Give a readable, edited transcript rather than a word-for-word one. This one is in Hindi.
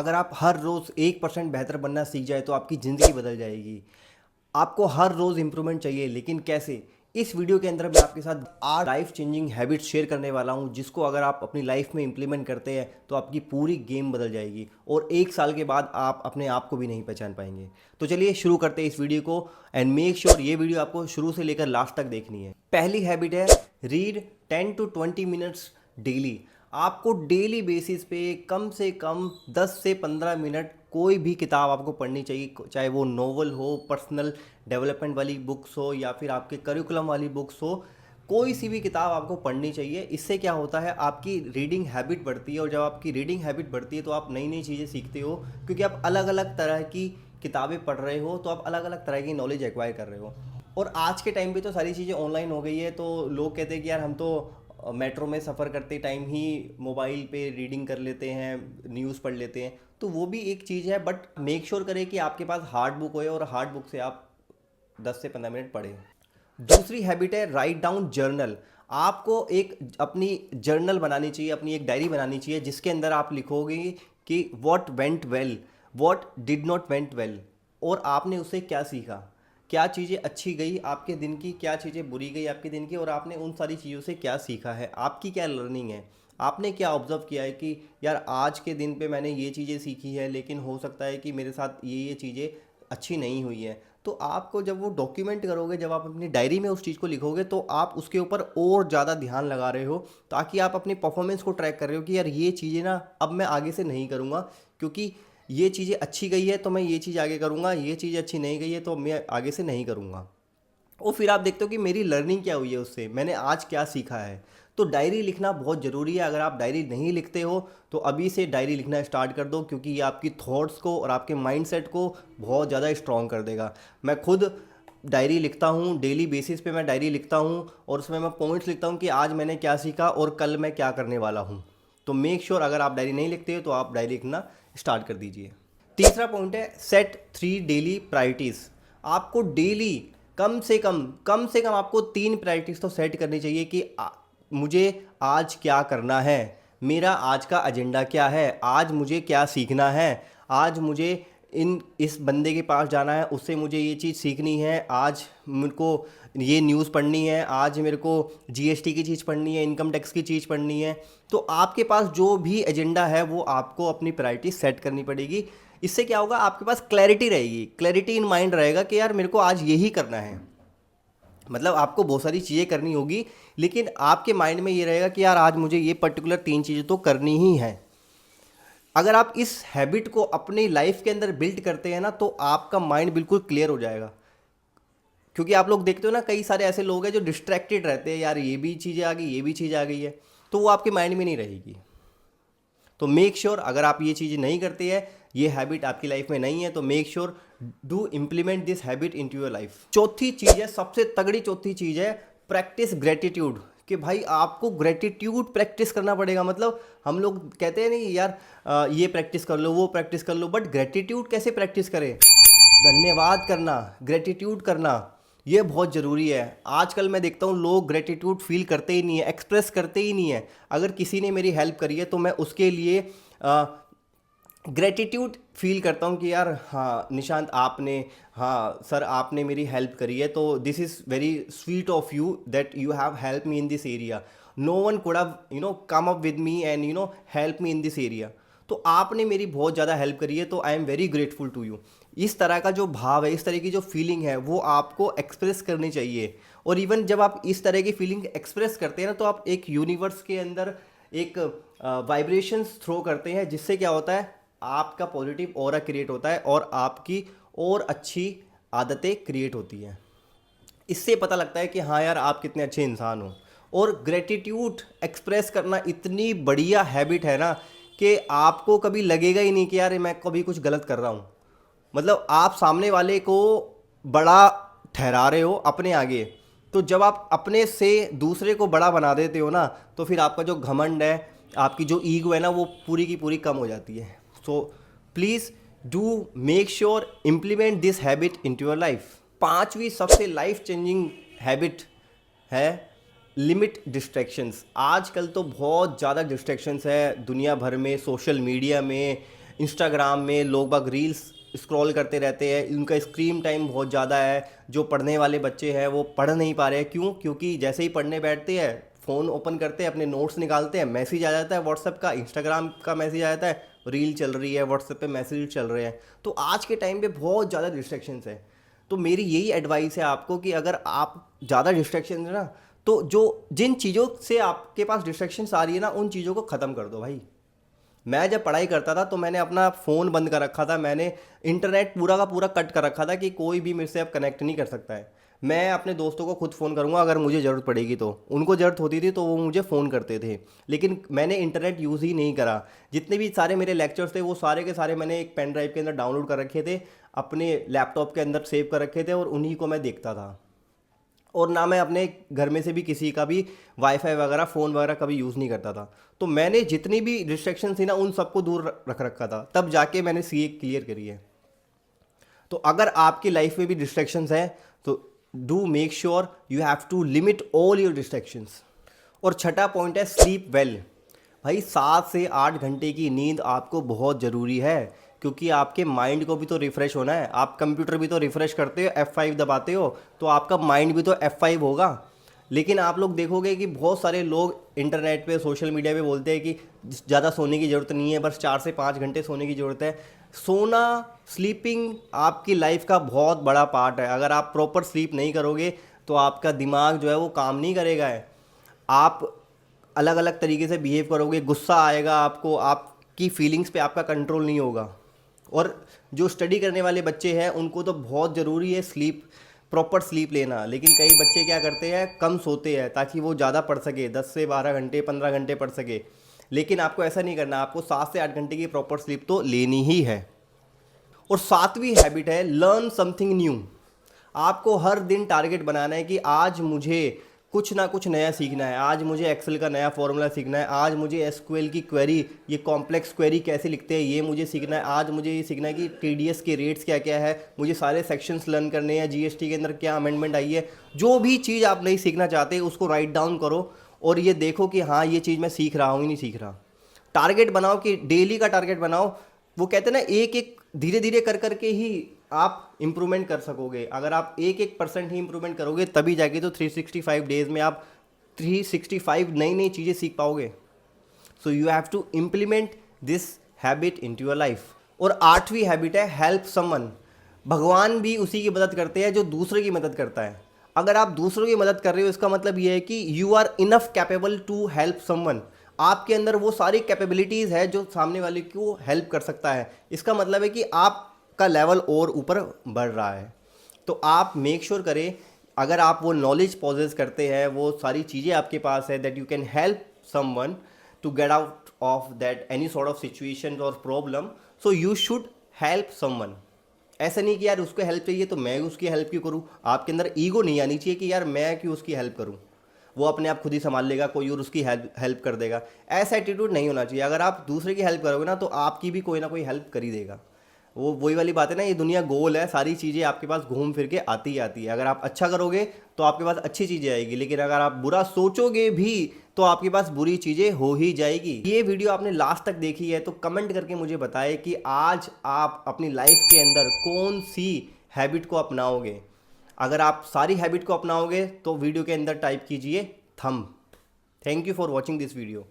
अगर आप हर रोज़ 1% बेहतर बनना सीख जाए तो आपकी ज़िंदगी बदल जाएगी। आपको हर रोज़ इम्प्रूवमेंट चाहिए, लेकिन कैसे? इस वीडियो के अंदर मैं आपके साथ 8 लाइफ चेंजिंग हैबिट्स शेयर करने वाला हूं, जिसको अगर आप अपनी लाइफ में इम्प्लीमेंट करते हैं तो आपकी पूरी गेम बदल जाएगी और 1 साल के बाद आप अपने आप को भी नहीं पहचान पाएंगे। तो चलिए शुरू करते हैं इस वीडियो को, एंड मेक श्योर ये वीडियो आपको शुरू से लेकर लास्ट तक देखनी है। पहली हैबिट है रीड 10 to 20 मिनट्स डेली। आपको डेली बेसिस पे कम से कम 10 से 15 मिनट कोई भी किताब आपको पढ़नी चाहिए, चाहे वो नोवेल हो, पर्सनल डेवलपमेंट वाली बुक्स हो, या फिर आपके करिकुलम वाली बुक्स हो। कोई सी भी किताब आपको पढ़नी चाहिए। इससे क्या होता है, आपकी रीडिंग हैबिट बढ़ती है, और जब आपकी रीडिंग हैबिट बढ़ती है तो आप नई नई चीज़ें सीखते हो, क्योंकि आप अलग अलग तरह की किताबें पढ़ रहे हो, तो आप अलग अलग तरह की नॉलेज एक्वायर कर रहे हो। और आज के टाइम पे तो सारी चीज़ें ऑनलाइन हो गई है, तो लोग कहते हैं कि यार हम तो मेट्रो में सफ़र करते टाइम ही मोबाइल पे रीडिंग कर लेते हैं, न्यूज़ पढ़ लेते हैं। तो वो भी एक चीज़ है, बट मेक श्योर करें कि आपके पास हार्ड बुक हो, और हार्ड बुक से आप 10 से 15 मिनट पढ़ें। दूसरी हैबिट है राइट डाउन जर्नल। आपको एक अपनी जर्नल बनानी चाहिए, अपनी एक डायरी बनानी चाहिए, जिसके अंदर आप लिखोगे कि what went well, what did not went well, और आपने उससे क्या सीखा, क्या चीज़ें अच्छी गई आपके दिन की, क्या चीज़ें बुरी गई आपके दिन की, और आपने उन सारी चीज़ों से क्या सीखा है, आपकी क्या लर्निंग है, आपने क्या ऑब्जर्व किया है कि यार आज के दिन पे मैंने ये चीज़ें सीखी है, लेकिन हो सकता है कि मेरे साथ ये चीज़ें अच्छी नहीं हुई है। तो आपको जब वो डॉक्यूमेंट करोगे, जब आप अपनी डायरी में उस चीज़ को लिखोगे, तो आप उसके ऊपर और ज़्यादा ध्यान लगा रहे हो, ताकि आप अपनी परफॉर्मेंस को ट्रैक कर रहे हो कि यार ये चीज़ें ना अब मैं आगे से नहीं करूँगा, क्योंकि ये चीज़ें अच्छी गई है तो मैं ये चीज़ आगे करूँगा, ये चीज़ अच्छी नहीं गई है तो मैं आगे से नहीं करूँगा। और फिर आप देखते हो कि मेरी लर्निंग क्या हुई है, उससे मैंने आज क्या सीखा है। तो डायरी लिखना बहुत ज़रूरी है। अगर आप डायरी नहीं लिखते हो तो अभी से डायरी लिखना स्टार्ट कर दो, क्योंकि ये आपकी थॉट्स को और आपके माइंडसेट को बहुत ज़्यादा स्ट्रॉन्ग कर देगा। मैं खुद डायरी लिखता हूँ, डेली बेसिस पे मैं डायरी लिखता हूँ, और उसमें मैं पॉइंट्स लिखता हूँ कि आज मैंने क्या सीखा और कल मैं क्या करने वाला हूँ। तो मेक श्योर अगर आप डायरी नहीं लिखते हो तो आप डायरी लिखना स्टार्ट कर दीजिए। तीसरा पॉइंट है सेट 3 डेली प्रायोरिटीज़। आपको डेली कम से कम आपको 3 प्रायोरिटीज़ तो सेट करनी चाहिए कि मुझे आज क्या करना है, मेरा आज का एजेंडा क्या है, आज मुझे क्या सीखना है, आज मुझे इस बंदे के पास जाना है, उससे मुझे ये चीज़ सीखनी है, आज मेरे को ये न्यूज़ पढ़नी है, आज मेरे को जीएसटी की चीज़ पढ़नी है, इनकम टैक्स की चीज़ पढ़नी है। तो आपके पास जो भी एजेंडा है वो आपको अपनी प्रायोरिटी सेट करनी पड़ेगी। इससे क्या होगा, आपके पास क्लैरिटी रहेगी, क्लैरिटी इन माइंड रहेगा कि यार मेरे को आज यही करना है। मतलब आपको बहुत सारी चीज़ें करनी होगी, लेकिन आपके माइंड में ये रहेगा कि यार आज मुझे ये पर्टिकुलर 3 चीज़ें तो करनी ही है। अगर आप इस हैबिट को अपनी लाइफ के अंदर बिल्ड करते हैं ना, तो आपका माइंड बिल्कुल क्लियर हो जाएगा। क्योंकि आप लोग देखते हो ना, कई सारे ऐसे लोग हैं जो डिस्ट्रैक्टेड रहते हैं, यार ये भी चीज़ें आ गई, ये भी चीज़ आ गई है, तो वो आपके माइंड में नहीं रहेगी। तो मेक श्योर अगर आप ये चीज़ नहीं करते हैं, ये हैबिट आपकी लाइफ में नहीं है, तो make sure do implement this habit into your life. चौथी चीज़ है, सबसे तगड़ी चौथी चीज़ है प्रैक्टिस ग्रेटिट्यूड। कि भाई आपको ग्रेटिट्यूड प्रैक्टिस करना पड़ेगा। मतलब हम लोग कहते हैं नहीं यार, ये प्रैक्टिस कर लो, वो प्रैक्टिस कर लो, बट ग्रेटिट्यूड कैसे प्रैक्टिस करें? धन्यवाद करना, ग्रेटिट्यूड करना, ये बहुत ज़रूरी है। आजकल मैं देखता हूँ लोग ग्रेटिट्यूड फील करते ही नहीं है, एक्सप्रेस करते ही नहीं है। अगर किसी ने मेरी हेल्प करी है तो मैं उसके लिए ग्रेटिट्यूड फील करता हूँ कि यार हाँ निशांत आपने, हाँ सर आपने मेरी हेल्प करी है, तो this is very sweet of you that you have help me in this area. No one could have come up with me and help me in this area. तो आपने मेरी बहुत ज़्यादा हेल्प करी है, तो I am very grateful to you. इस तरह का जो भाव है, इस तरह की जो फीलिंग है, वो आपको एक्सप्रेस करनी चाहिए। और इवन जब आप इस तरह की फीलिंग एक्सप्रेस करते हैं ना, तो आप एक यूनिवर्स के अंदर एक वाइब्रेशंस थ्रो करते हैं, जिससे क्या होता है, आपका पॉजिटिव ऑरा क्रिएट होता है और आपकी और अच्छी आदतें क्रिएट होती हैं। इससे पता लगता है कि हाँ यार आप कितने अच्छे इंसान हो। और ग्रेटिट्यूड एक्सप्रेस करना इतनी बढ़िया हैबिट है ना, कि आपको कभी लगेगा ही नहीं कि यार मैं कभी कुछ गलत कर रहा हूँ। मतलब आप सामने वाले को बड़ा ठहरा रहे हो अपने आगे। तो जब आप अपने से दूसरे को बड़ा बना देते हो ना, तो फिर आपका जो घमंड है, आपकी जो ईगो है ना, वो पूरी की पूरी कम हो जाती है। So please do make sure implement this habit into your life. पांचवी सबसे लाइफ चेंजिंग हैबिट है लिमिट डिस्ट्रैक्शंस। आजकल तो बहुत ज़्यादा डिस्ट्रैक्शंस है दुनिया भर में, सोशल मीडिया में, इंस्टाग्राम में लोग बाग रील्स स्क्रॉल करते रहते हैं, उनका स्क्रीन टाइम बहुत ज़्यादा है। जो पढ़ने वाले बच्चे हैं वो पढ़ नहीं पा रहे हैं, क्यों? क्योंकि जैसे ही पढ़ने बैठते हैं फ़ोन ओपन करते हैं, अपने नोट्स निकालते हैं, मैसेज आ जाता है व्हाट्सएप का, इंस्टाग्राम का मैसेज आ जाता है, रील चल रही है, व्हाट्सएप पे मैसेज चल रहे हैं। तो आज के टाइम पे बहुत ज़्यादा डिस्ट्रैक्शंस है। तो मेरी यही एडवाइस है आपको कि अगर आप ज़्यादा डिस्ट्रैक्शन है ना, तो जो जिन चीज़ों से आपके पास डिस्ट्रैक्शंस आ रही है ना, उन चीज़ों को ख़त्म कर दो भाई। मैं जब पढ़ाई करता था तो मैंने अपना फ़ोन बंद कर रखा था, मैंने इंटरनेट पूरा का पूरा कट कर रखा था कि कोई भी मेरे से अब कनेक्ट नहीं कर सकता है। मैं अपने दोस्तों को खुद फ़ोन करूँगा अगर मुझे ज़रूरत पड़ेगी, तो उनको ज़रूरत होती थी तो वो मुझे फ़ोन करते थे, लेकिन मैंने इंटरनेट यूज़ ही नहीं करा। जितने भी सारे मेरे लेक्चर्स थे वो सारे के सारे मैंने एक पेन ड्राइव के अंदर डाउनलोड कर रखे थे, अपने लैपटॉप के अंदर सेव कर रखे थे, और उन्हीं को मैं देखता था। और ना मैं अपने घर में से भी किसी का भी वाईफाई वगैरह फ़ोन वगैरह कभी यूज़ नहीं करता था। तो मैंने जितनी भी रिस्ट्रिक्शन थी ना उन सबको दूर रख रखा था, तब जाके मैंने सीए क्लियर करी है। तो अगर आपकी लाइफ में भी डिस्ट्रैक्शंस हैं तो do make sure you have to limit all your distractions. और छठा पॉइंट है स्लीप वेल। भाई 7 से 8 घंटे की नींद आपको बहुत ज़रूरी है, क्योंकि आपके माइंड को भी तो रिफ़्रेश होना है। आप कंप्यूटर भी तो रिफ़्रेश करते हो, F5 दबाते हो, तो आपका माइंड भी तो F5 होगा। लेकिन आप लोग देखोगे कि बहुत सारे लोग इंटरनेट पे सोशल मीडिया पे बोलते हैं कि ज़्यादा सोने की ज़रूरत नहीं है, बस 4 से 5 घंटे सोने की ज़रूरत है। सोना, स्लीपिंग आपकी लाइफ का बहुत बड़ा पार्ट है। अगर आप प्रॉपर स्लीप नहीं करोगे तो आपका दिमाग जो है वो काम नहीं करेगा है। आप अलग अलग तरीके से बिहेव करोगे, गुस्सा आएगा आपको, आपकी फीलिंग्स पे आपका कंट्रोल नहीं होगा। और जो स्टडी करने वाले बच्चे हैं उनको तो बहुत ज़रूरी है स्लीप, प्रॉपर स्लीप लेना। लेकिन कई बच्चे क्या करते हैं, कम सोते हैं ताकि वो ज़्यादा पढ़ सके, 10 से 12 घंटे 15 घंटे पढ़ सके। लेकिन आपको ऐसा नहीं करना, आपको 7 से 8 घंटे की प्रॉपर स्लीप तो लेनी ही है। और सातवीं हैबिट है लर्न समथिंग न्यू। आपको हर दिन टारगेट बनाना है कि आज मुझे कुछ ना कुछ नया सीखना है, आज मुझे एक्सेल का नया फॉर्मूला सीखना है, आज मुझे एसक्यूएल की क्वेरी, ये कॉम्प्लेक्स क्वेरी कैसे लिखते हैं ये मुझे सीखना है, आज मुझे ये सीखना है कि टीडीएस के रेट्स क्या क्या है, मुझे सारे सेक्शंस लर्न करने हैं, जीएसटी के अंदर क्या अमेंडमेंट आई है। जो भी चीज़ आप नहीं सीखना चाहते उसको राइट डाउन करो और ये देखो कि हाँ ये चीज़ मैं सीख रहा हूँ ही नहीं सीख रहा। टारगेट बनाओ कि डेली का टारगेट बनाओ। वो कहते हैं ना, एक एक धीरे धीरे कर करके ही आप इम्प्रूवमेंट कर सकोगे। अगर आप 1% ही इम्प्रूवमेंट करोगे तभी जाके तो 365 डेज में आप 365 नई नई चीज़ें सीख पाओगे। So you have to implement this habit into your life. और आठवीं हैबिट है हेल्प समवन। भगवान भी उसी की मदद करते हैं जो दूसरे की मदद करता है। अगर आप दूसरों की मदद कर रहे हो इसका मतलब ये है कि you are enough capable to help someone. आपके अंदर वो सारी कैपेबिलिटीज़ है जो सामने वाले को हेल्प कर सकता है। इसका मतलब है कि आपका लेवल और ऊपर बढ़ रहा है। तो आप मेक श्योर करें, अगर आप वो नॉलेज पॉजेस करते हैं, वो सारी चीज़ें आपके पास है, that you can help someone to get out of that any sort of situation और problem, so you should help someone. ऐसा नहीं कि यार उसको हेल्प चाहिए तो मैं उसकी हेल्प क्यों करूँ। आपके अंदर ईगो नहीं आनी चाहिए कि यार मैं क्यों उसकी हेल्प करूँ, वो अपने आप खुद ही संभाल लेगा, कोई और उसकी हेल्प कर देगा। ऐसा एटीट्यूड नहीं होना चाहिए। अगर आप दूसरे की हेल्प करोगे ना तो आपकी भी कोई ना कोई हेल्प कर ही देगा। वो वही वाली बात है ना, ये दुनिया गोल है, सारी चीज़ें आपके पास घूम फिर के आती ही आती है। अगर आप अच्छा करोगे तो आपके पास अच्छी चीज़ें आएगी, लेकिन अगर आप बुरा सोचोगे भी तो आपके पास बुरी चीज़ें हो ही जाएगी। ये वीडियो आपने लास्ट तक देखी है तो कमेंट करके मुझे बताएं कि आज आप अपनी लाइफ के अंदर कौन सी हैबिट को अपनाओगे। अगर आप सारी हैबिट को अपनाओगे तो वीडियो के अंदर टाइप कीजिए thumb. Thank you for watching this video.